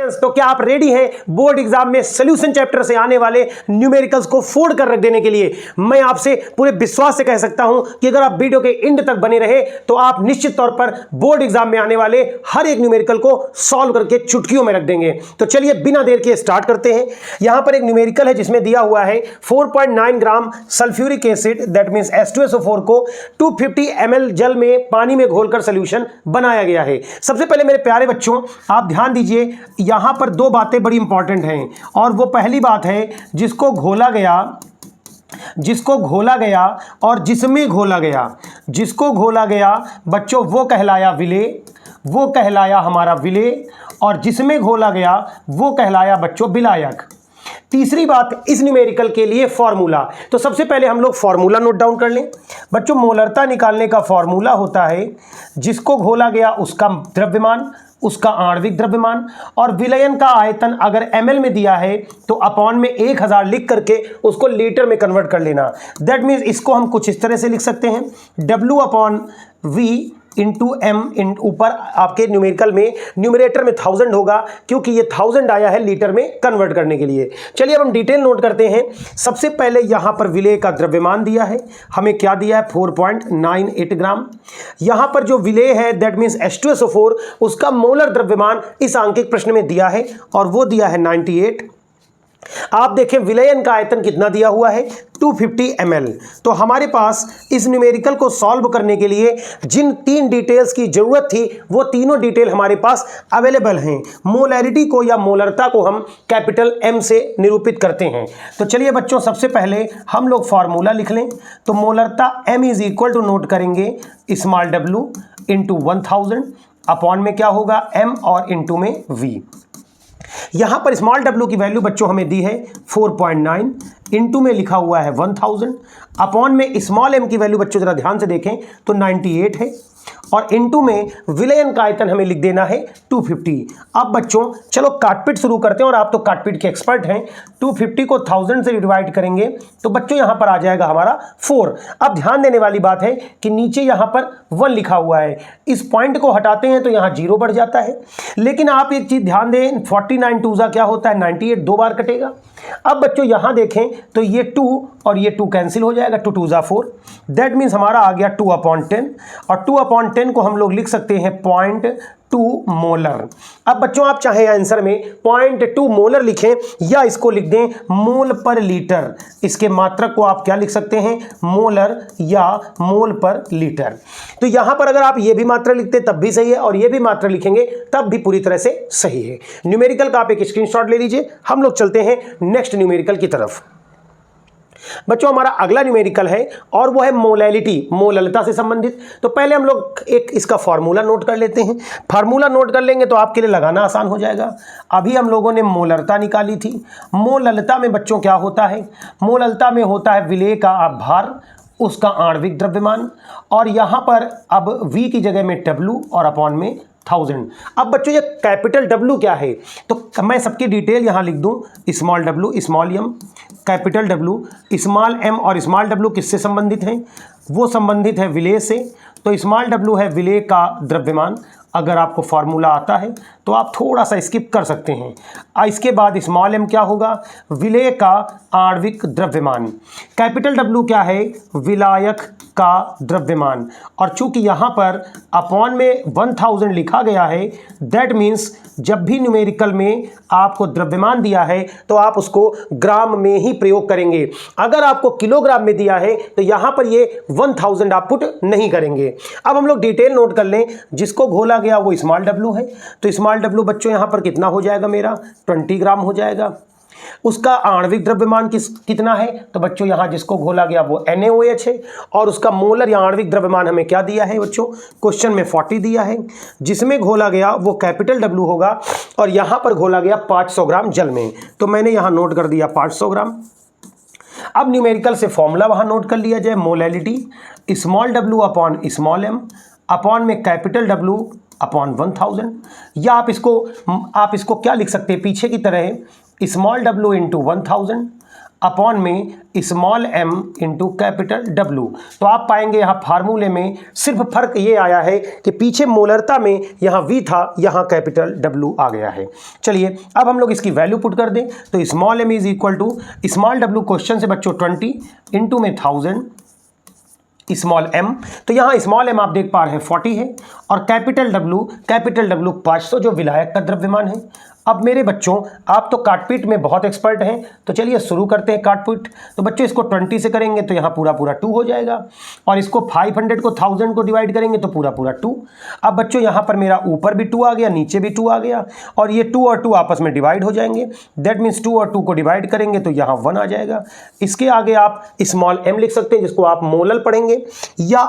तो क्या आप रेडी हैं बोर्ड एग्जाम में सॉल्यूशन चैप्टर से आने वाले न्यूमेरिकल्स को फोड़ कर रख देने के लिए? मैं आपसे पूरे विश्वास से कह सकता हूं कि अगर आप वीडियो के एंड तक बने रहे तो आप निश्चित तौर पर बोर्ड एग्जाम में आने वाले हर एक न्यूमेरिकल को सॉल्व करके चुटकियों में रख देंगे। तो चलिए बिना देर के स्टार्ट करते हैं। यहां पर एक न्यूमेरिकल है जिसमें दिया हुआ है 4.9 gram sulphuric acid that means H2SO4 को 250 ml जल में पानी में घोलकर सॉल्यूशन बनाया गया है। सबसे पहले मेरे प्यारे बच्चों आप ध्यान दीजिए, यहां पर दो बातें बड़ी इंपॉर्टेंट हैं और वो पहली बात है जिसको घोला गया और जिसमें घोला गया, जिसको घोला गया बच्चों वो कहलाया विलेय, वो कहलाया हमारा विलेय, और जिसमें घोला गया वो कहलाया बच्चों विलायक। तीसरी बात इस न्यूमेरिकल के लिए फॉर्मूला, तो सबसे पहले हम लोग फॉर्मूला नोट डाउन कर लें। बच्चों मोलरता निकालने का फॉर्मूला होता है जिसको घोला गया उसका द्रव्यमान, उसका आणविक द्रव्यमान, और विलयन का आयतन अगर ml में दिया है तो अपॉन में 1000 लिख करके उसको लीटर में कन्वर्ट कर लेना। दैट मीन्स इसको हम कुछ इस तरह से लिख सकते हैं W/V इंटू m इन ऊपर आपके न्यूमेरिकल में न्यूमरेटर में 1000 होगा क्योंकि ये 1000 आया है लीटर में कन्वर्ट करने के लिए। चलिए अब हम डिटेल नोट करते हैं। सबसे पहले यहाँ पर विलेय का द्रव्यमान दिया है, हमें क्या दिया है 4.98 ग्राम। यहाँ पर जो विलेय है दैट मीन्स H2SO4 उसका मोलर द्रव्यमान इस आंकिक प्रश्न में दिया है और वो दिया है 98। आप देखें विलयन का आयतन कितना दिया हुआ है 250 ml। तो हमारे पास इस न्यूमेरिकल को सॉल्व करने के लिए जिन तीन डिटेल्स की जरूरत थी वो तीनों डिटेल हमारे पास अवेलेबल हैं। मोलैरिटी को या मोलरता को हम कैपिटल M से निरूपित करते हैं। तो चलिए बच्चों सबसे पहले हम लोग फॉर्मूला लिख लें। तो मोलरता M is equal to note करेंगे स्मॉल w इंटू 1000 अपॉन में क्या होगा m और इंटू में v। यहां पर स्मॉल w की वैल्यू बच्चों हमें दी है 4.9, इंटू में लिखा हुआ है 1000, अपॉन में स्मॉल m की वैल्यू बच्चों जरा ध्यान से देखें तो 98 है, और इंटू में विलयन का आयतन हमें लिख देना है 250। अब बच्चों चलो काटपीट शुरू करते हैं और आप तो काटपीट के एक्सपर्ट हैं। 250 को 1000 से डिवाइड करेंगे तो बच्चों यहां पर आ जाएगा हमारा 4। अब ध्यान देने वाली बात है कि नीचे यहां पर 1 लिखा हुआ है, इस पॉइंट को हटाते हैं तो यहां 0 बढ़ जाता है। लेकिन आप एक चीज ध्यान दें 49 2 क्या होता है 98 दो बार कटेगा। अब बच्चों यहां देखें तो ये 2 और ये 2 कैंसिल हो जाएगा, 2 2 4। दैट मीन्स हमारा आ गया 2/10, और 2/10 को हम लोग लिख सकते हैं 0.2 मोलर। अब बच्चों आप चाहे आंसर में 0.2 मोलर लिखें या इसको लिख दें मोल पर लीटर, इसके मात्रक को आप क्या लिख सकते हैं मोलर या मोल पर लीटर। तो यहां पर अगर आप ये भी मात्रा लिखते तब भी सही है और ये भी मात्रा लिखेंगे तब भी पूरी तरह से सही है। न्यूमेरिकल का आप एक स्क्रीनशॉट ले लीजिए। हम लोग चलते हैं नेक्स्ट न्यूमेरिकल की तरफ। बच्चों हमारा अगला न्यूमेरिकल है और वो है मोलैलिटी, मोललता से संबंधित। तो पहले हम लोग एक इसका फॉर्मूला नोट कर लेते हैं। फार्मूला नोट कर लेंगे तो आपके लिए लगाना आसान हो जाएगा। अभी हम लोगों ने मोलरता निकाली थी। मोललता में बच्चों क्या होता है, मोललता में होता है विलेय का भार, उसका आणविक द्रव्यमान, और यहाँ पर अब V की जगह में W और अपॉन में 1000। अब बच्चों ये कैपिटल W क्या है, तो मैं सबकी डिटेल यहाँ लिख दूँ small w small m, capital W small m, और स्मॉल w किससे संबंधित हैं, वो संबंधित है विलेय से। तो स्मॉल w है विलेय का द्रव्यमान। अगर आपको फॉर्मूला आता है तो आप थोड़ा सा स्किप कर सकते हैं। इसके बाद स्मॉल m क्या होगा, विलेय का आणविक द्रव्यमान। कैपिटल W क्या है, विलायक का द्रव्यमान। और चूंकि यहाँ पर अपॉन में 1000 लिखा गया है दैट मीन्स जब भी न्यूमेरिकल में आपको द्रव्यमान दिया है तो आप उसको ग्राम में ही प्रयोग करेंगे। अगर आपको किलोग्राम में दिया है तो यहाँ पर ये 1000 आप पुट नहीं करेंगे। अब हम लोग डिटेल नोट कर लें। जिसको घोला गया वो स्मॉल w है, तो स्मॉल w बच्चों यहाँ पर कितना हो जाएगा मेरा 20 ग्राम हो जाएगा। उसका आणविक द्रव्यमान कितना है, तो बच्चों यहाँ जिसको घोला गया वो NaOH है, और उसका मोलर या आणविक द्रव्यमान हमें क्या दिया है बच्चों, क्वेश्चन में 40 दिया है। जिसमें घोला गया वो कैपिटल W होगा, और यहाँ पर घोला गया 500 ग्राम जल में, तो मैंने यहाँ नोट कर दिया 500 ग्राम। अब न्यूमेरिकल से फॉर्मूला वहाँ नोट कर लिया जाए, molality small w upon small m upon में कैपिटल W अपॉन 1000, या आप इसको क्या लिख सकते हैं पीछे की तरह, स्मॉल w इंटू 1000 अपॉन में small m into capital W। तो आप पाएंगे यहाँ फार्मूले में सिर्फ फर्क ये आया है कि पीछे मोलरता में यहाँ V था, यहाँ कैपिटल W आ गया है। चलिए अब हम लोग इसकी वैल्यू पुट कर दें तो small m is equal to small w question से बच्चों 20 इंटू में 1000 स्मॉल m, तो यहाँ स्मॉल m आप देख पा रहे हैं 40 है और कैपिटल W 500 जो विलायक का द्रव्यमान है। अब मेरे बच्चों आप तो काटपीट में बहुत एक्सपर्ट हैं, तो चलिए शुरू करते हैं काटपीट। तो बच्चों इसको 20 से करेंगे तो यहाँ पूरा 2 हो जाएगा और इसको 500 को 1000 को डिवाइड करेंगे तो पूरा 2। अब बच्चों यहाँ पर मेरा ऊपर भी 2 आ गया, नीचे भी 2 आ गया और ये 2 और 2 आपस में डिवाइड हो जाएंगे। दैट मीन्स 2 और 2 को डिवाइड करेंगे तो यहाँ 1 आ जाएगा। इसके आगे आप स्मॉल m लिख सकते हैं जिसको आप मोलल पढ़ेंगे, या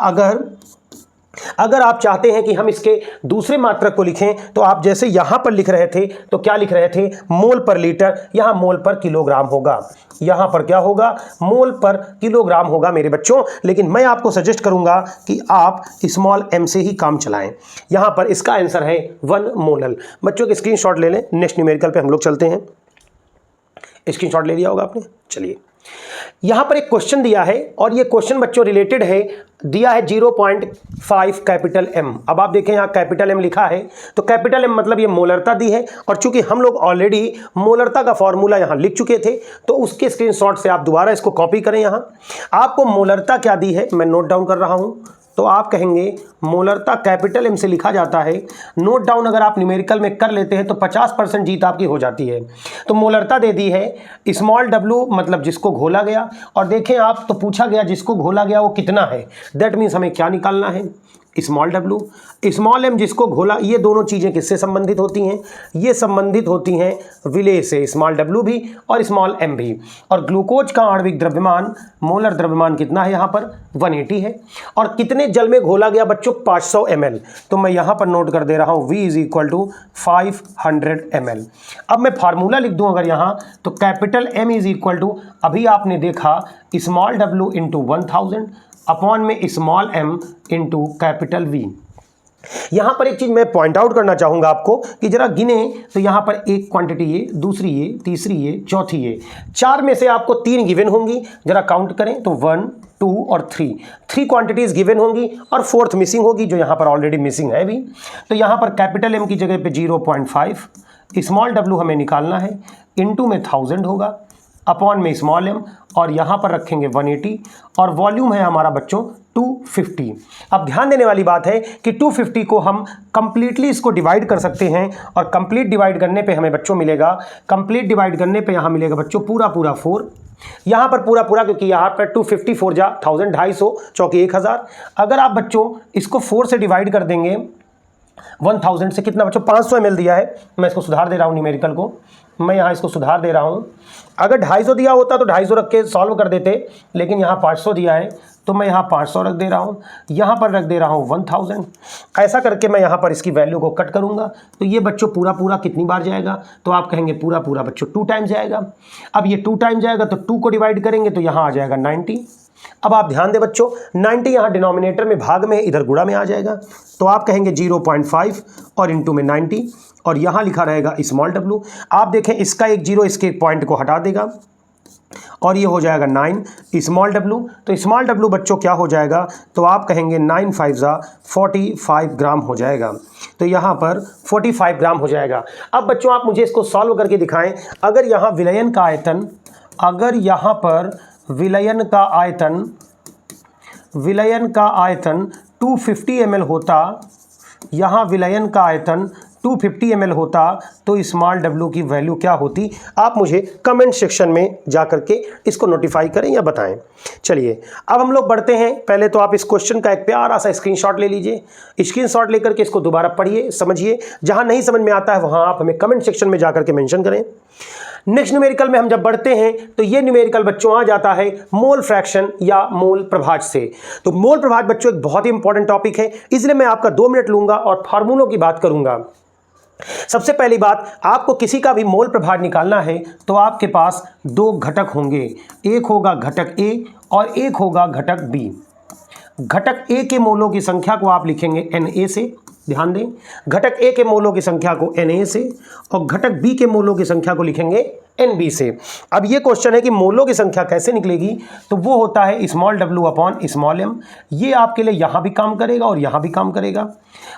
अगर आप चाहते हैं कि हम इसके दूसरे मात्रक को लिखें तो आप जैसे यहां पर लिख रहे थे तो क्या लिख रहे थे, मोल पर लीटर, यहां मोल पर किलोग्राम होगा, यहां पर क्या होगा, मोल पर किलोग्राम होगा मेरे बच्चों। लेकिन मैं आपको सजेस्ट करूंगा कि आप स्मॉल m से ही काम चलाएं। यहां पर इसका आंसर है 1 मोलल। बच्चों के स्क्रीनशॉट ले लें, नेक्स्ट न्यूमेरिकल पे हम लोग चलते हैं। स्क्रीनशॉट ले लिया होगा आपने। चलिए यहां पर एक क्वेश्चन दिया है और ये क्वेश्चन बच्चों रिलेटेड है, दिया है 0.5 कैपिटल M। अब आप देखें यहाँ कैपिटल M लिखा है तो कैपिटल M मतलब ये मोलरता दी है और चूंकि हम लोग ऑलरेडी मोलरता का फॉर्मूला यहाँ लिख चुके थे तो उसके स्क्रीनशॉट से आप दोबारा इसको कॉपी करें। यहाँ आपको मोलरता क्या दी है मैं नोट डाउन कर रहा हूँ, तो आप कहेंगे मोलरता कैपिटल M से लिखा जाता है। नोट डाउन अगर आप न्यूमेरिकल में कर लेते हैं तो 50% जीत आपकी हो जाती है। तो मोलरता दे दी है स्मॉल w मतलब जिसको घोला गया, और देखें आप तो पूछा गया जिसको घोला गया वो कितना है। दैट मीन्स हमें क्या निकालना है, स्मॉल w, स्मॉल m जिसको घोला। ये दोनों चीज़ें किससे संबंधित होती हैं, ये संबंधित होती हैं विलेय से, स्मॉल w भी और स्मॉल m भी। और ग्लूकोज का आणविक द्रव्यमान, मोलर द्रव्यमान कितना है यहाँ पर 180 है और कितने जल में घोला गया बच्चों 500 ml। तो मैं यहाँ पर नोट कर दे रहा हूँ v is equal to 500 ml। अब मैं फार्मूला लिख दूँ अगर यहाँ तो capital M is equal to, अभी आपने देखा स्मॉल w इंटू 1000 अपॉन में small m into capital V। यहाँ पर एक चीज़ मैं पॉइंट आउट करना चाहूँगा आपको कि जरा गिने तो यहाँ पर एक क्वांटिटी ये, दूसरी ये, तीसरी ये, चौथी ये, 4 में से आपको 3 गिवन होंगी। जरा काउंट करें तो 1 2 और 3 क्वांटिटीज़ गिवन होंगी और 4th मिसिंग होगी जो यहाँ पर ऑलरेडी मिसिंग है भी। तो यहाँ पर कैपिटल M की जगह पे 0.5, स्मॉल w हमें निकालना है, इंटू में 1000 होगा, अपॉन में स्मॉल m और यहाँ पर रखेंगे 180 और वॉल्यूम है हमारा बच्चों 250। अब ध्यान देने वाली बात है कि 250 को हम कंप्लीटली इसको डिवाइड कर सकते हैं और कंप्लीट डिवाइड करने पे हमें बच्चों मिलेगा, कंप्लीट डिवाइड करने पे यहाँ मिलेगा बच्चों पूरा 4, यहाँ पर पूरा क्योंकि यहाँ पर 250 4 जा 1000, 250 चौकी 1000। अगर आप बच्चों इसको 4 से डिवाइड कर देंगे 1000 से कितना बच्चों 500 ml दिया है। मैं इसको सुधार दे रहा हूँ न्यूमेरिकल को, मैं यहाँ इसको सुधार दे रहा हूँ। अगर 250 दिया होता तो 250 रख के सॉल्व कर देते, लेकिन यहाँ 500 दिया है तो मैं यहाँ 500 रख दे रहा हूँ, यहाँ पर रख दे रहा हूँ 1000। ऐसा करके मैं यहाँ पर इसकी वैल्यू को कट करूँगा तो ये बच्चों पूरा कितनी बार जाएगा, तो आप कहेंगे पूरा बच्चों 2 टाइम्स जाएगा। अब ये 2 टाइम्स जाएगा तो 2 को डिवाइड करेंगे तो यहाँ आ जाएगा 90। अब आप ध्यान दें बच्चों 90 यहाँ डिनोमिनेटर में भाग में, इधर गुणा में आ जाएगा। तो आप कहेंगे 0.5 और इंटू में 90 और यहाँ लिखा रहेगा स्मॉल w। आप देखें इसका एक 0 इसके पॉइंट को हटा देगा और ये हो जाएगा 9 स्मॉल w। तो स्मॉल w बच्चों क्या हो जाएगा, तो आप कहेंगे 9 5 जा 45 ग्राम हो जाएगा। तो यहाँ पर 45 ग्राम हो जाएगा। अब बच्चों आप मुझे इसको सॉल्व करके दिखाएं। अगर यहाँ विलयन का आयतन, अगर यहाँ पर विलयन का आयतन 250 ml होता, यहाँ विलयन का आयतन 250 ml होता तो स्मॉल w की वैल्यू क्या होती, आप मुझे कमेंट सेक्शन में जा करके इसको नोटिफाई करें या बताएं। चलिए अब हम लोग बढ़ते हैं। पहले तो आप इस क्वेश्चन का एक प्यारा सा स्क्रीनशॉट ले लीजिए, स्क्रीनशॉट लेकर के इसको दोबारा पढ़िए, समझिए। जहां नहीं समझ में आता है वहां आप हमें कमेंट सेक्शन में जा करके मेंशन करें। नेक्स्ट न्यूमेरिकल में हम जब बढ़ते हैं तो ये न्यूमेरिकल बच्चों आ जाता है मोल फ्रैक्शन या मोल प्रभाज से। तो मोल प्रभाज बच्चों एक बहुत ही इंपॉर्टेंट टॉपिक है, इसलिए मैं आपका 2 मिनट लूंगा और फार्मूलों की बात करूंगा। सबसे पहली बात, आपको किसी का भी मोल प्रभाज निकालना है तो आपके पास 2 घटक होंगे, एक होगा घटक A और एक होगा घटक B। घटक A के मोलों की संख्या को आप लिखेंगे Na से ध्यान दें, घटक ए के मोलों की संख्या को Na से और घटक बी के मोलों की संख्या को लिखेंगे Nb से। अब ये क्वेश्चन है कि मोलों की संख्या कैसे निकलेगी, तो वो होता है small w upon small m। ये आपके लिए यहाँ भी काम करेगा और यहाँ भी काम करेगा।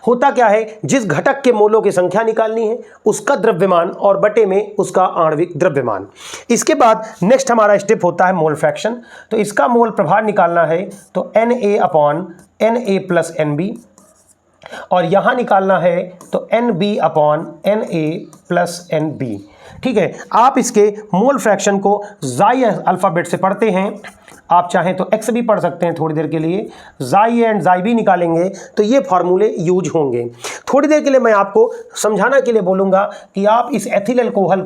होता क्या है, जिस घटक के मोलों की संख्या निकालनी है उसका द्रव्यमान और बटे में उसका आणविक द्रव्यमान। इसके बाद नेक्स्ट हमारा स्टेप होता है मोल फ्रैक्शन। तो इसका मोल प्रभार निकालना है तो Na upon Na plus Nb, और यहाँ निकालना है तो Nb upon Na plus Nb। ठीक है, आप इसके मोल फ्रैक्शन को जाई अल्फ़ाबेट से पढ़ते हैं, आप चाहें तो एक्स भी पढ़ सकते हैं थोड़ी देर के लिए। जाई ए एंड जाई बी निकालेंगे तो ये फार्मूले यूज होंगे। थोड़ी देर के लिए मैं आपको समझाने के लिए बोलूँगा कि आप इस एथिल अल्कोहल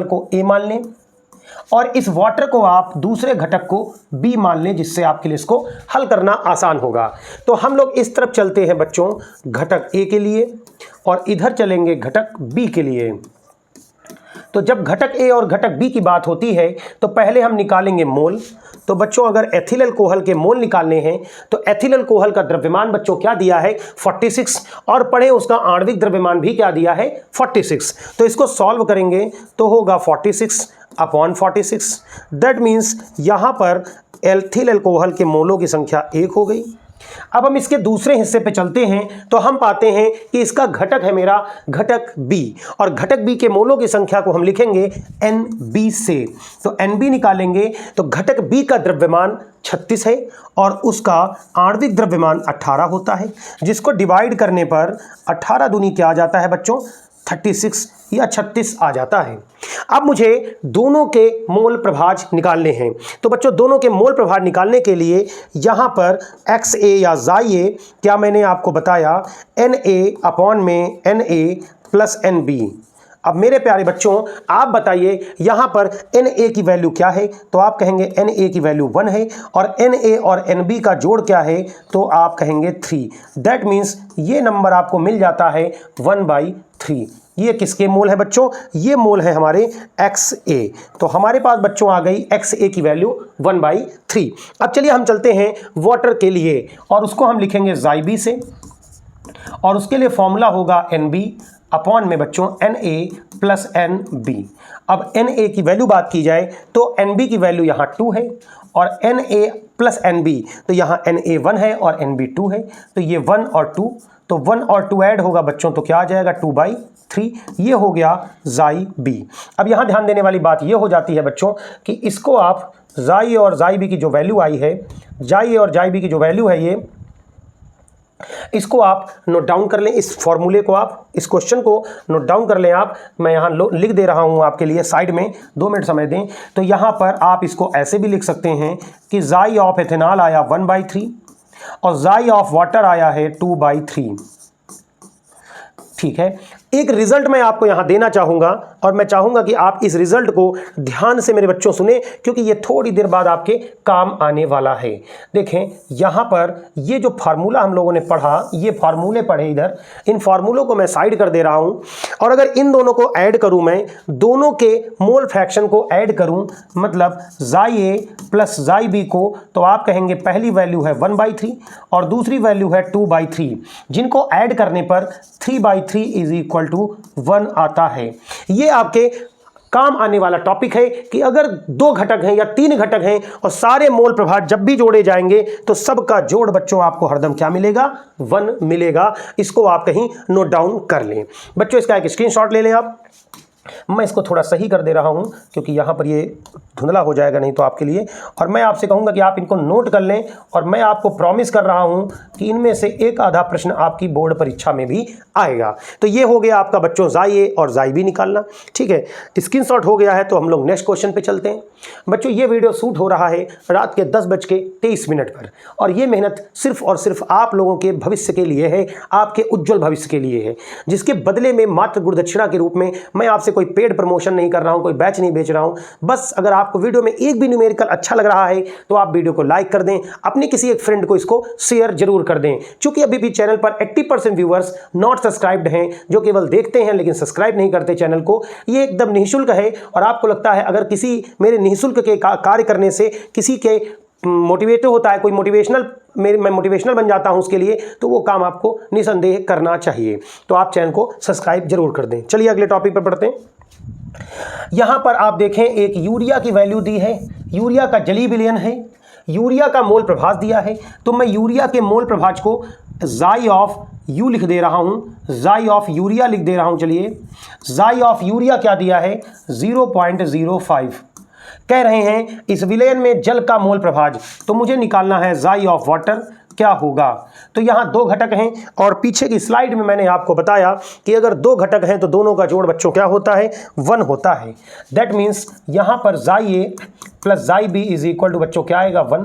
को ए मान लें और इस वाटर को आप दूसरे घटक को बी मान लें, जिससे आपके लिए इसको हल करना आसान होगा। तो हम लोग इस तरफ चलते हैं बच्चों घटक ए के लिए और इधर चलेंगे घटक बी के लिए। तो जब घटक ए और घटक बी की बात होती है तो पहले हम निकालेंगे मोल। तो बच्चों अगर एथिल अल्कोहल के मोल निकालने हैं तो एथिल अल्कोहल का द्रव्यमान बच्चों क्या दिया है 46, और पढ़े उसका आणविक द्रव्यमान भी क्या दिया है 46। तो इसको सॉल्व करेंगे तो होगा 46 अपॉन 46। दैट मीन्स यहाँ पर एथिल अल्कोहल के मोलों की संख्या 1 हो गई। अब हम इसके दूसरे हिस्से पे चलते हैं तो हम पाते हैं कि इसका घटक है मेरा घटक बी, और घटक बी के मोलों की संख्या को हम लिखेंगे Nb से। तो Nb निकालेंगे तो घटक बी का द्रव्यमान 36 है और उसका आणविक द्रव्यमान 18 होता है, जिसको डिवाइड करने पर 18 दूनी क्या आ जाता है बच्चों 36 या 36 आ जाता है। अब मुझे दोनों के मोल प्रभाज निकालने हैं। तो बच्चों दोनों के मोल प्रभाज निकालने के लिए यहाँ पर XA या जाई ए, क्या मैंने आपको बताया Na अपॉन में Na प्लस Nb। अब मेरे प्यारे बच्चों आप बताइए यहाँ पर Na की वैल्यू क्या है, तो आप कहेंगे Na की वैल्यू 1 है, और Na और Nb का जोड़ क्या है तो आप कहेंगे 3। दैट मीन्स ये नंबर आपको मिल जाता है 1/3। ये किसके मोल है बच्चों, ये मोल है हमारे XA। तो हमारे पास बच्चों आ गई XA की वैल्यू 1/3। अब चलिए हम चलते हैं वाटर के लिए और उसको हम लिखेंगे जाई बी से, और उसके लिए फॉर्मूला होगा Nb अपॉन में बच्चों Na प्लस Nb। अब Na की वैल्यू बात की जाए तो Nb की वैल्यू यहाँ 2 है और Na प्लस Nb तो यहाँ Na 1 है और Nb 2 है। तो ये 1 और 2, तो 1 और 2 ऐड होगा बच्चों तो क्या आ जाएगा 2/3। ये हो गया जाई बी। अब यहाँ ध्यान देने वाली बात ये हो जाती है बच्चों कि इसको आप जाई और जाई बी की जो वैल्यू आई है, जाई और जाई बी की जो वैल्यू है ये, इसको आप नोट डाउन कर लें। इस फॉर्मूले को आप, इस क्वेश्चन को नोट डाउन कर लें आप। मैं यहाँ लिख दे रहा हूँ आपके लिए साइड में, 2 मिनट समय दें। तो यहाँ पर आप इसको ऐसे भी लिख सकते हैं कि जाई ऑफ एथेनॉल आया 1/3 और जाई ऑफ वाटर आया है 2/3। ठीक है, एक रिजल्ट मैं आपको यहां देना चाहूंगा और मैं चाहूंगा कि आप इस रिजल्ट को ध्यान से मेरे बच्चों सुने, क्योंकि ये थोड़ी देर बाद आपके काम आने वाला है। देखें यहां पर ये जो फार्मूला हम लोगों ने पढ़ा, ये फार्मूले पढ़े इधर, इन फार्मूलों को मैं साइड कर दे रहा हूं और अगर इन दोनों को ऐड करूं, मैं दोनों के मोल फ्रैक्शन को ऐड करूं, मतलब जाई ए प्लस जाई बी को, तो आप कहेंगे पहली वैल्यू है 1/3 और दूसरी वैल्यू है 2/3, जिनको ऐड करने पर 3/3 इज इक्वल टू 1 आता है। ये आपके काम आने वाला टॉपिक है कि अगर 2 घटक हैं या 3 घटक हैं और सारे मोल प्रभाव जब भी जोड़े जाएंगे तो सबका जोड़ बच्चों आपको हरदम क्या मिलेगा 1 मिलेगा। इसको आप कहीं नोट डाउन कर लें बच्चों, इसका एक स्क्रीनशॉट ले लें आप। मैं इसको थोड़ा सही कर दे रहा हूं क्योंकि यहाँ पर ये धुंधला हो जाएगा नहीं तो आपके लिए, और मैं आपसे कहूँगा कि आप इनको नोट कर लें और मैं आपको प्रॉमिस कर रहा हूं कि इनमें से एक आधा प्रश्न आपकी बोर्ड परीक्षा में भी आएगा। तो ये हो गया आपका बच्चों जाई ए और जाई बी निकालना। ठीक है, स्क्रीनशॉट हो गया है तो हम लोग नेक्स्ट क्वेश्चन पे चलते हैं। बच्चों ये वीडियो शूट हो रहा है रात के 10:23 पर और ये मेहनत सिर्फ और सिर्फ आप लोगों के भविष्य के लिए है, आपके उज्जवल भविष्य के लिए है, जिसके बदले में मात्र गुरुदक्षिणा के रूप में मैं आपसे कोई पेड प्रमोशन नहीं कर रहा हूं, कोई बैच नहीं बेच रहा हूं। बस अगर आपको वीडियो में एक भी न्यूमेरिकल अच्छा लग रहा है तो आप वीडियो को लाइक कर दें, अपने किसी एक फ्रेंड को इसको शेयर जरूर कर दें। चूंकि अभी भी चैनल पर 80% व्यूअर्स नॉट सब्सक्राइब्ड हैं, जो केवल देखते हैं लेकिन सब्सक्राइब नहीं करते चैनल को। ये एकदम निःशुल्क है और आपको लगता है अगर किसी मेरे निःशुल्क के कार्य करने से किसी के मोटिवेटिव होता है, कोई मोटिवेशनल, मैं मोटिवेशनल बन जाता हूं उसके लिए, तो वो काम आपको निसंदेह करना चाहिए। तो आप चैनल को सब्सक्राइब जरूर कर दें। चलिए अगले टॉपिक पर पढ़ते हैं। यहां पर आप देखें एक यूरिया की वैल्यू दी है, यूरिया का जली विलयन है, यूरिया का मोल प्रभाज दिया है। तो मैं यूरिया के मोल प्रभाज को जाई ऑफ यू लिख दे रहा हूं, जाई ऑफ यूरिया लिख दे रहा हूं। चलिए जाई ऑफ यूरिया क्या दिया है 0.05। कह रहे हैं इस विलयन में जल का मोल प्रभाज, तो मुझे निकालना है जाई ऑफ वाटर क्या होगा। तो यहां दो घटक हैं और पीछे की स्लाइड में मैंने आपको बताया कि अगर दो घटक हैं तो दोनों का जोड़ बच्चों क्या होता है 1 होता है। दैट मीन्स यहां पर जाई ए प्लस जाई बी इज इक्वल टू बच्चों क्या आएगा 1।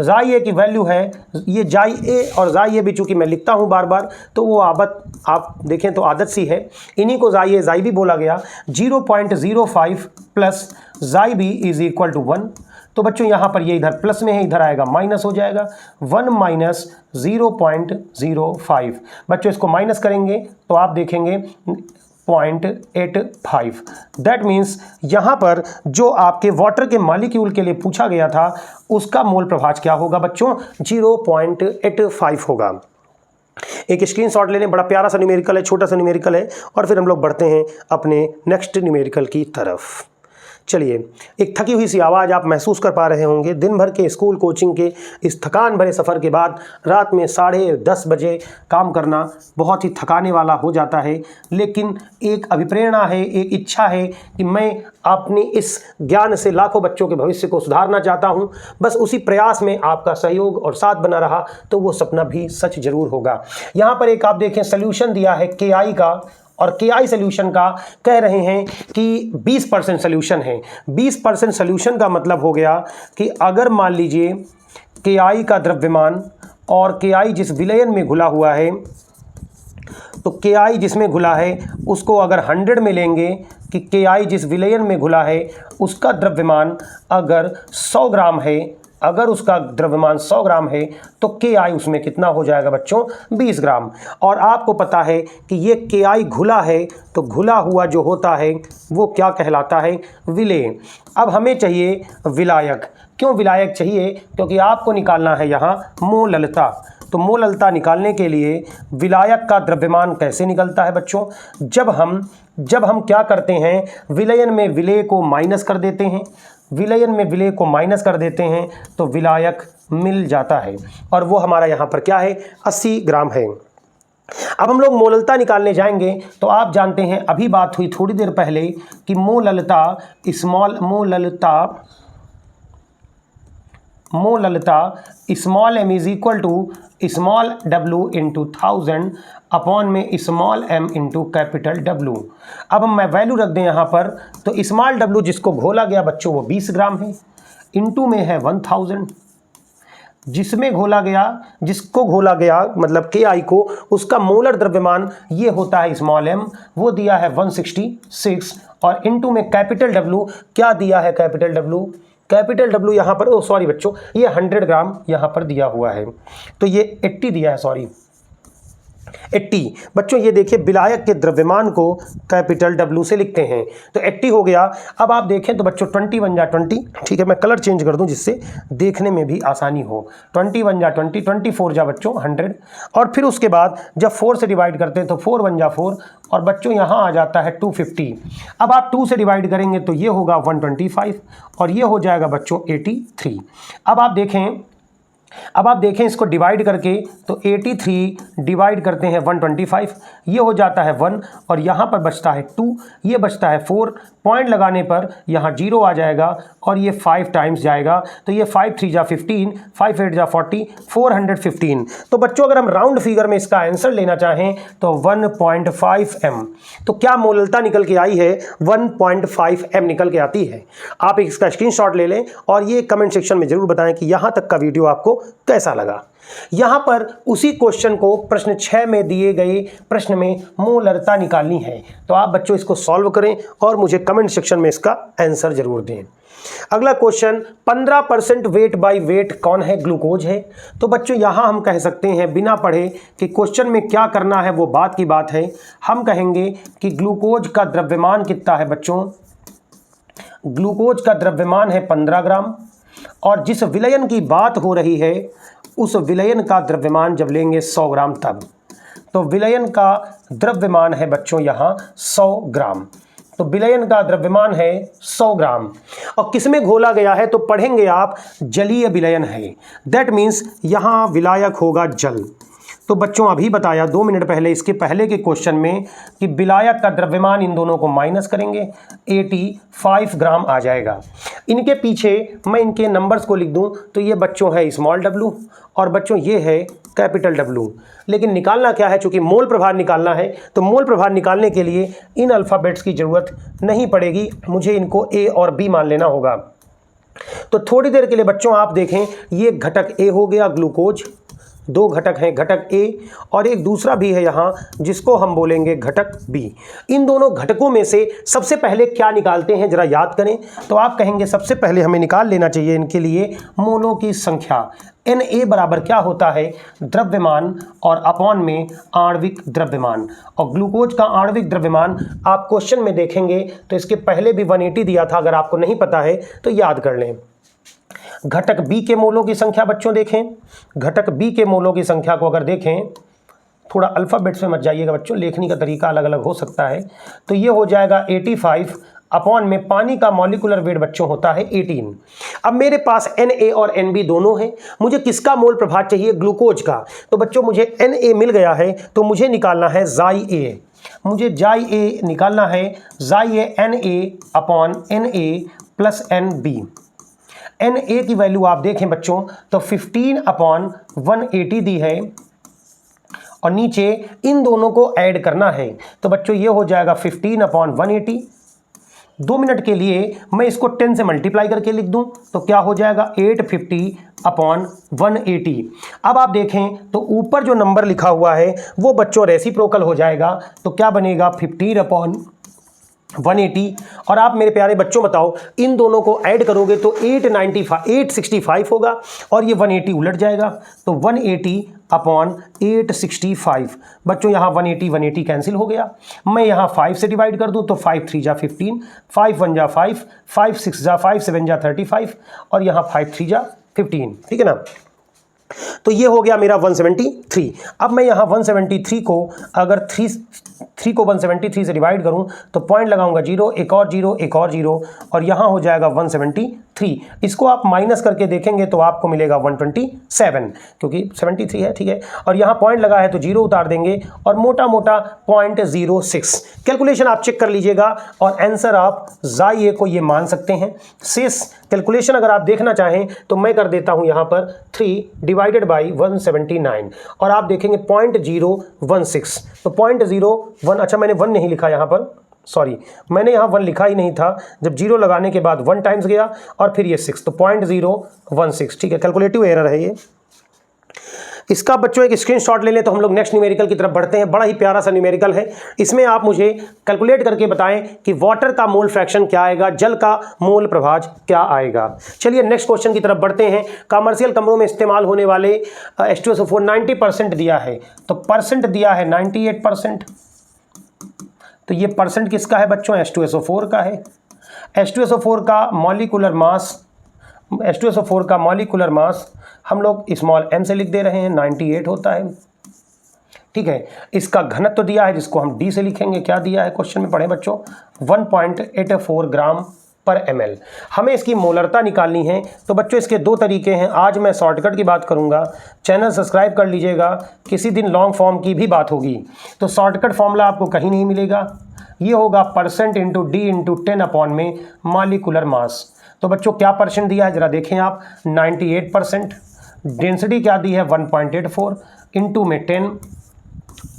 जाई ए की वैल्यू है, ये जाई ए और जाई ए भी चूंकि मैं लिखता हूं बार बार, तो वो आप देखें तो आदत सी है, इन्हीं को जाई ए जाई बी बोला गया। 0.05 प्लस जाई बी इज इक्वल टू 1। तो बच्चों यहाँ पर ये इधर प्लस में है, इधर आएगा माइनस हो जाएगा, 1 माइनस 0.05। बच्चों इसको माइनस करेंगे तो आप देखेंगे 0.85। दैट मीन्स यहाँ पर जो आपके वाटर के मॉलिक्यूल के लिए पूछा गया था उसका मोल प्रभाज क्या होगा बच्चों 0.85 होगा। एक स्क्रीनशॉट ले लें, बड़ा प्यारा सा न्यूमेरिकल है, छोटा सा न्यूमेरिकल है, और फिर हम लोग बढ़ते हैं अपने नेक्स्ट न्यूमेरिकल की तरफ। चलिए, एक थकी हुई सी आवाज़ आप महसूस कर पा रहे होंगे। दिन भर के स्कूल कोचिंग के इस थकान भरे सफ़र के बाद रात में 10:30 बजे काम करना बहुत ही थकाने वाला हो जाता है। लेकिन एक अभिप्रेरणा है, एक इच्छा है कि मैं अपने इस ज्ञान से लाखों बच्चों के भविष्य को सुधारना चाहता हूं। बस उसी प्रयास में आपका सहयोग और साथ बना रहा तो वो सपना भी सच जरूर होगा। यहाँ पर एक आप देखें सोल्यूशन दिया है KI का, और KI सोल्यूशन का कह रहे हैं कि 20% सोल्यूशन है। 20% सोल्यूशन का मतलब हो गया कि अगर मान लीजिए KI का द्रव्यमान और KI जिस विलयन में घुला हुआ है, तो KI जिसमें घुला है उसको अगर 100 में लेंगे कि KI जिस विलयन में घुला है उसका द्रव्यमान अगर 100 ग्राम है, अगर उसका द्रव्यमान 100 ग्राम है तो KI उसमें कितना हो जाएगा बच्चों 20 ग्राम। और आपको पता है कि ये KI घुला है, तो घुला हुआ जो होता है वो क्या कहलाता है विलेय। अब हमें चाहिए विलायक। क्यों विलायक चाहिए? क्योंकि आपको निकालना है यहाँ मोललता। तो मोललता निकालने के लिए विलायक का द्रव्यमान कैसे निकलता है बच्चों, जब हम क्या करते हैं विलयन में विलेय को माइनस कर देते हैं, विलयन में विलेय को माइनस कर देते हैं तो विलायक मिल जाता है, और वो हमारा यहाँ पर क्या है 80 ग्राम है। अब हम लोग मोललता निकालने जाएंगे तो आप जानते हैं अभी बात हुई थोड़ी देर पहले कि मोललता small m is equal to small w into 1000 upon में small m into capital W। अब हम मैं वैल्यू रख दें यहाँ पर, तो स्मॉल w जिसको घोला गया बच्चों वो 20 ग्राम है, इंटू में है 1000, जिसको घोला गया मतलब KI को, उसका मोलर द्रव्यमान ये होता है स्मॉल m, वो दिया है 166, और इंटू में कैपिटल W क्या दिया है कैपिटल W यहाँ पर सॉरी बच्चों ये 100 ग्राम यहाँ पर दिया हुआ है, तो ये 80 दिया है, सॉरी 80। बच्चों ये देखिए विलायक के द्रव्यमान को कैपिटल W से लिखते हैं, तो 80 हो गया। अब आप देखें तो बच्चों 20 1 जा 20, ठीक है मैं कलर चेंज कर दूं जिससे देखने में भी आसानी हो। 20 1 जा 20, 24 जा बच्चों 100, और फिर उसके बाद जब 4 से डिवाइड करते हैं तो 4 1 जा 4, और बच्चों यहाँ आ जाता है 250। अब आप 2 से डिवाइड करेंगे तो ये होगा 125, और ये हो जाएगा बच्चों 83। अब आप देखें इसको डिवाइड करके, तो 83 डिवाइड करते हैं 125, ये हो जाता है 1, और यहाँ पर बचता है 2, ये बचता है 4, पॉइंट लगाने पर यहाँ 0 आ जाएगा, और ये 5 टाइम्स जाएगा, तो ये 5 3 जा 15, 5 8 जा 40, 415। तो बच्चों अगर हम राउंड फिगर में इसका आंसर लेना चाहें तो 1.5 m, तो क्या मोललता निकल के आई है 1.5 m निकल के आती है। आप इसका स्क्रीनशॉट ले लें और ये कमेंट सेक्शन में जरूर बताएं कि यहाँ तक का वीडियो आपको कैसा लगा। यहां पर उसी क्वेश्चन को प्रश्न 6 में दिए गए प्रश्न में मोललता निकालनी है, तो आप बच्चों इसको सॉल्व करें और मुझे कमेंट सेक्शन में इसका आंसर जरूर दें। अगला क्वेश्चन 15% वेट बाय वेट कौन है? ग्लूकोज है। तो बच्चों यहां हम कह सकते हैं बिना पढ़े कि क्वेश्चन में क्या करना है वो बात की बात है। हम कहेंगे कि ग्लूकोज का द्रव्यमान कितना है बच्चों, ग्लूकोज का द्रव्यमान है 15 ग्राम, और जिस विलयन की बात हो रही है उस विलयन का द्रव्यमान जब लेंगे 100 ग्राम तब, तो विलयन का द्रव्यमान है बच्चों यहाँ 100 ग्राम। तो विलयन का द्रव्यमान है 100 ग्राम और किसमें घोला गया है तो पढ़ेंगे आप जलीय विलयन है। दैट मीन्स यहाँ विलायक होगा जल। तो बच्चों अभी बताया 2 मिनट पहले इसके पहले के क्वेश्चन में कि विलायक का द्रव्यमान इन दोनों को माइनस करेंगे 85 ग्राम आ जाएगा। इनके पीछे मैं इनके नंबर्स को लिख दूं तो ये बच्चों है स्मॉल w और बच्चों ये है कैपिटल W। लेकिन निकालना क्या है, चूंकि मोल प्रभार निकालना है तो मोल प्रभार निकालने के लिए इन अल्फ़ाबेट्स की ज़रूरत नहीं पड़ेगी, मुझे इनको A और B मान लेना होगा। तो थोड़ी देर के लिए बच्चों आप देखें, ये घटक A हो गया ग्लूकोज, 2 घटक हैं, घटक A और एक दूसरा भी है यहाँ जिसको हम बोलेंगे घटक B। इन दोनों घटकों में से सबसे पहले क्या निकालते हैं जरा याद करें। तो आप कहेंगे सबसे पहले हमें निकाल लेना चाहिए इनके लिए मोलों की संख्या। Na बराबर क्या होता है, द्रव्यमान और अपॉन में आणविक द्रव्यमान, और ग्लूकोज का आणविक द्रव्यमान आप क्वेश्चन में देखेंगे तो इसके पहले भी 180 दिया था, अगर आपको नहीं पता है तो याद कर लें। घटक B के मोलों की संख्या बच्चों देखें, घटक B के मोलों की संख्या को अगर देखें, थोड़ा अल्फ़ाबेट्स में मत जाइएगा बच्चों, लेखनी का तरीका अलग अलग हो सकता है। तो ये हो जाएगा 85 अपॉन में पानी का मॉलिक्यूलर वेट बच्चों होता है 18। अब मेरे पास Na और Nb दोनों हैं, मुझे किसका मोल प्रभार चाहिए, ग्लूकोज का। तो बच्चों मुझे Na मिल गया है तो मुझे निकालना है जाई A, मुझे जाई A निकालना है, जाई A Na upon Na plus Nb। Na की वैल्यू आप देखें बच्चों तो 15 अपॉन 180 दी है और नीचे इन दोनों को ऐड करना है। तो बच्चों ये हो जाएगा 15 अपॉन 180। 2 मिनट के लिए मैं इसको 10 से मल्टीप्लाई करके लिख दूं तो क्या हो जाएगा 850 अपॉन 180। अब आप देखें तो ऊपर जो नंबर लिखा हुआ है वो बच्चों रेसिप्रोकल हो जाएगा, तो क्या बनेगा 15 अपॉन 180। और आप मेरे प्यारे बच्चों बताओ इन दोनों को ऐड करोगे तो 865 होगा और ये 180 उलट जाएगा, तो 180 अपॉन 865। बच्चों यहाँ 180 कैंसिल हो गया। मैं यहाँ 5 से डिवाइड कर दूँ तो 5 3 जा 15, 5 1 जा 5, 5 6 जा 5 7 जा 35 और यहाँ 5 3 जा 15, ठीक है ना। तो ये हो गया मेरा 173। अब मैं यहाँ 173 को अगर 3 को 173 से डिवाइड करूँ तो पॉइंट लगाऊंगा 0, एक और 0, एक और 0 और यहाँ हो जाएगा 173। इसको आप माइनस करके देखेंगे तो आपको मिलेगा 127, क्योंकि 73 है, ठीक है। और यहाँ पॉइंट लगा है तो 0 उतार देंगे और मोटा मोटा 0.06। कैलकुलेशन आप चेक कर लीजिएगा और आंसर आप जाइए को ये मान सकते हैं। शेष कैलकुलेशन अगर आप देखना चाहें तो मैं कर देता हूँ यहाँ पर 3 डिवाइडेड बाई 179 और आप देखेंगे 0.016। तो 0.01, अच्छा मैंने 1 नहीं लिखा यहाँ पर, सॉरी मैंने यहाँ 1 लिखा ही नहीं था, जब 0 लगाने के बाद 1 टाइम्स गया और फिर ये 6, तो 0.016, ठीक है। कैलकुलेटिव एरर है ये। इसका बच्चों एक स्क्रीनशॉट ले लें तो हम लोग नेक्स्ट न्यूमेरिकल की तरफ बढ़ते हैं। बड़ा ही प्यारा सा न्यूमेरिकल है, इसमें आप मुझे कैलकुलेट करके बताएं कि वाटर का मोल फ्रैक्शन क्या आएगा, जल का मोल प्रभाज क्या आएगा। चलिए नेक्स्ट क्वेश्चन की तरफ बढ़ते हैं। कमर्शियल कमरों में इस्तेमाल होने वाले H2SO4 90% दिया है, तो परसेंट दिया है 98%। तो ये परसेंट किसका है बच्चों, H2SO4 का है। H2SO4 का मॉलिक्यूलर मास, H2SO4 का मॉलिक्यूलर मास हम लोग स्मॉल m से लिख दे रहे हैं, 98 होता है, ठीक है। इसका घनत्व तो दिया है जिसको हम d से लिखेंगे, क्या दिया है क्वेश्चन में पढ़े बच्चों, 1.84 ग्राम पर ml। हमें इसकी मोलरता निकालनी है। तो बच्चों इसके 2 तरीके हैं, आज मैं शॉर्टकट की बात करूंगा, चैनल सब्सक्राइब कर लीजिएगा, किसी दिन लॉन्ग फॉर्म की भी बात होगी। तो शॉर्टकट फॉर्मूला आपको कहीं नहीं मिलेगा, ये होगा percent into D into 10 upon में मॉलिक्यूलर मास। तो बच्चों क्या परसेंट दिया है जरा देखें आप, 98%। डेंसिटी क्या दी है 1.84 इंटू में 10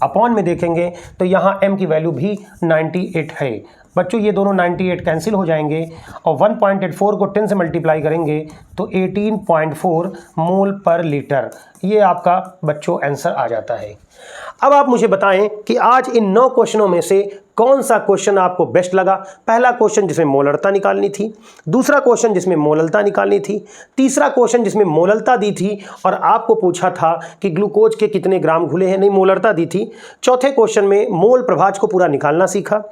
अपॉन में देखेंगे तो यहाँ m की वैल्यू भी 98 है। बच्चों ये दोनों 98 कैंसिल हो जाएंगे और 1.84 को 10 से मल्टीप्लाई करेंगे तो 18.4 मोल पर लीटर। ये आपका बच्चों आंसर आ जाता है। अब आप मुझे बताएं कि आज इन 9 क्वेश्चनों में से कौन सा क्वेश्चन आपको बेस्ट लगा। पहला क्वेश्चन जिसमें मोलरता निकालनी थी, दूसरा क्वेश्चन जिसमें मोललता निकालनी थी, तीसरा क्वेश्चन जिसमें मोललता दी थी और आपको पूछा था कि ग्लूकोज के कितने ग्राम घुले हैं, नहीं मोलरता दी थी। चौथे क्वेश्चन में मोल प्रभाज को पूरा निकालना सीखा।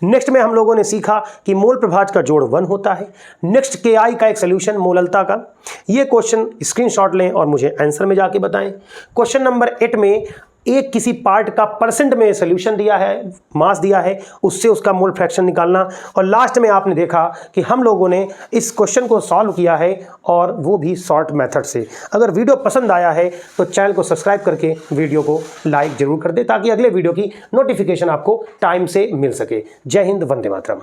नेक्स्ट में हम लोगों ने सीखा कि मोल प्रभाज का जोड़ 1 होता है। नेक्स्ट KI का एक सोल्यूशन मोललता का। ये क्वेश्चन स्क्रीनशॉट लें और मुझे आंसर में जाके बताएं। क्वेश्चन नंबर 8 में एक किसी पार्ट का परसेंट में सोल्यूशन दिया है, मास दिया है, उससे उसका मोल फ्रैक्शन निकालना। और लास्ट में आपने देखा कि हम लोगों ने इस क्वेश्चन को सॉल्व किया है और वो भी शॉर्ट मेथड से। अगर वीडियो पसंद आया है तो चैनल को सब्सक्राइब करके वीडियो को लाइक जरूर कर दे ताकि अगले वीडियो की नोटिफिकेशन आपको टाइम से मिल सके। जय हिंद, वंदे मातरम।